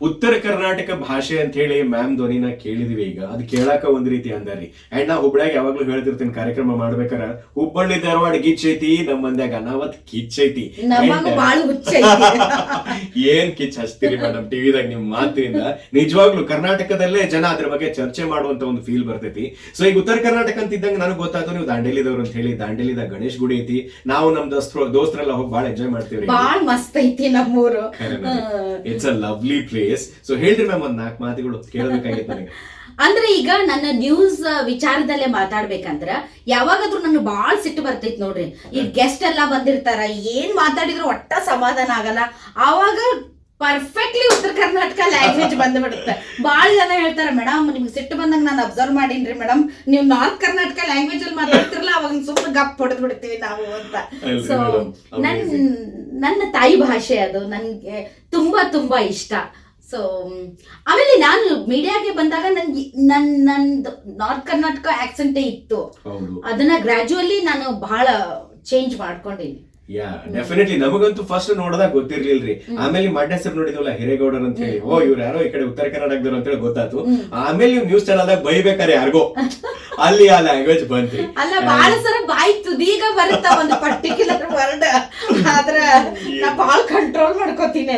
ಉತ್ತರ ಕರ್ನಾಟಕ ಭಾಷೆ ಅಂತ ಹೇಳಿ ಮ್ಯಾಮ್ ಧ್ವನಿನ ಕೇಳಿದಿವಿ. ಈಗ ಅದು ಕೇಳಾಕ ಒಂದ್ ರೀತಿ ಅಂದಾರಿ. ಅಂಡ್ ನಾ ಹುಬ್ಳ್ಯಾಗ ಯಾವಾಗ್ಲೂ ಹೇಳ್ತಿರ್ತೀನಿ ಕಾರ್ಯಕ್ರಮ ಮಾಡ್ಬೇಕಾರ, ಹುಬ್ಬಳ್ಳಿ ಧಾರವಾಡ ಗಿಚ್ಚೈತಿ, ನಮ್ಮ ಮಂದ್ಯಾಗ ಅನಾವತ್ ಕಿಚ್ಚೈತಿ. ಏನ್ ಕಿಚ್ ಹಚ್ತೀರಿ ಮೇಡಮ್ ಟಿವಿದಾಗ ನಿಮ್ ಮಾತಿನಿಂದ. ನಿಜವಾಗ್ಲೂ ಕರ್ನಾಟಕದಲ್ಲೇ ಜನ ಅದ್ರ ಬಗ್ಗೆ ಚರ್ಚೆ ಮಾಡುವಂತ ಒಂದು ಫೀಲ್ ಬರ್ತೈತಿ. ಸೊ ಈಗ ಉತ್ತರ ಕರ್ನಾಟಕ ಅಂತ ಇದ್ದಂಗ ನನಗೆ ಗೊತ್ತಾಯ್ತು ನೀವು ದಾಂಡೇಲಿದವ್ರು ಅಂತ ಹೇಳಿ. ದಾಂಡೇಲಿದಾಗ ಗಣೇಶ್ ಗುಡಿ ಐತಿ. ನಾವು ನಮ್ ದೋಸ್ತರೆಲ್ಲ ಹೋಗಿ ಬಾಳ ಎಂಜಾಯ್ ಮಾಡ್ತೀವಿ. ಬಾಳ ಮಸ್ತ್ ಐತಿ ನಮ್ಮೂರು. It's a lovely place. So ಹೇಳ್ರಿ ಮ್ಯಾಮ್ ಒಂದ್ 4 ಮಾತುಗಳು ಕೇಳಬೇಕಾಗಿತ್ತು ನನಗೆ. ಅಂದ್ರೆ ಈಗ ನನ್ನ ನ್ಯೂಸ್ ವಿಚಾರದಲ್ಲೇ ಮಾತಾಡ್ಬೇಕಂದ್ರ ಯಾವಾಗಾದ್ರೂ ನಂಗೆ ಬಾಳ್ ಸಿಟ್ಟು ಬರ್ತೈತಿ ನೋಡ್ರಿ. ಈ ಗೆಸ್ಟ್ ಎಲ್ಲಾ ಬಂದಿರ್ತಾರ, ಏನ್ ಮಾತಾಡಿದ್ರು ಒಟ್ಟ ಸಮಾಧಾನ ಆಗಲ್ಲ. ಆವಾಗ ಪರ್ಫೆಕ್ಟ್ಲಿ ಉತ್ತರ ಕರ್ನಾಟಕ ಲ್ಯಾಂಗ್ವೇಜ್ ಬಂದ್ಬಿಡುತ್ತೆ. ಬಾಳ ಜನ ಹೇಳ್ತಾರ, ಮೇಡಮ್ ನಿಮ್ಗೆ ಸಿಟ್ಟು ಬಂದಂಗ ನಾನು ಅಬ್ಸರ್ವ್ ಮಾಡೀನ್ರಿ ಮೇಡಮ್, ನೀವು ನಾರ್ತ್ ಕರ್ನಾಟಕ ಲ್ಯಾಂಗ್ವೇಜ್ ಅಲ್ಲಿ ಮಾತಾಡ್ತಿರಲ್ಲ, ಅವಾಗ ಸುಮ್ಮನೆ ಗಪ್ ಹೊಡೆದ್ ಬಿಡ್ತೀವಿ ನಾವು ಅಂತ. ಸೊ ನನ್ನ ತಾಯಿ ಭಾಷೆ ಅದು ನನ್ಗೆ ತುಂಬಾ ತುಂಬಾ ಇಷ್ಟ. ಸೊ ಆಮೇಲೆ ನಾನು ಮೀಡಿಯಾಗೆ ಬಂದಾಗ ನನ್ಗೆ ನಂದು ನಾರ್ತ್ ಕರ್ನಾಟಕ ಆಕ್ಸೆಂಟೇ ಇತ್ತು. ಅದನ್ನ ಗ್ರಾಜುವಲಿ ನಾನು ಬಹಳ ಚೇಂಜ್ ಮಾಡ್ಕೊಂಡಿನಿ. Yeah definitely. ನಮಗಂತೂ ಫಸ್ಟ್ ನೋಡದಾಗ ಗೊತ್ತಿರ್ಲಿಲ್ರಿ. ಆಮೇಲೆ ಮಡ್ಡ ಹೆಸರು ನೋಡಿದ್ವಲ್ಲ ಹಿರೇಗೌಡರ್ ಅಂತ ಹೇಳಿ, ಓ ಇವ್ರು ಯಾರೋ ಈ ಕಡೆ ಉತ್ತರ ಕರ್ನಾಟಕದವ್ರು ಅಂತ ಹೇಳಿ ಗೊತ್ತಾಯ್ತು. ಆಮೇಲೆ ನೀವು ನ್ಯೂಸ್ ಚಾನಲ್ದಾಗ ಬೈಬೇಕಾರೆ ಯಾರಿಗೋ ಅಲ್ಲಿ ಆ ಲ್ಯಾಂಗ್ವೇಜ್ ಬಂತ್ರಿ. ಅಲ್ಲ ಬಹಳ ಸರ ಬಾಯಿ ತುದೀಗ ಬರುತ್ತ ಒಂದು ಪರ್ಟಿಕ್ಯುಲರ್ ವರ್ಡ್, ಆದ್ರ ನಾ ಬಹಳ ಕಂಟ್ರೋಲ್ ಮಾಡ್ಕೋತೀನಿ.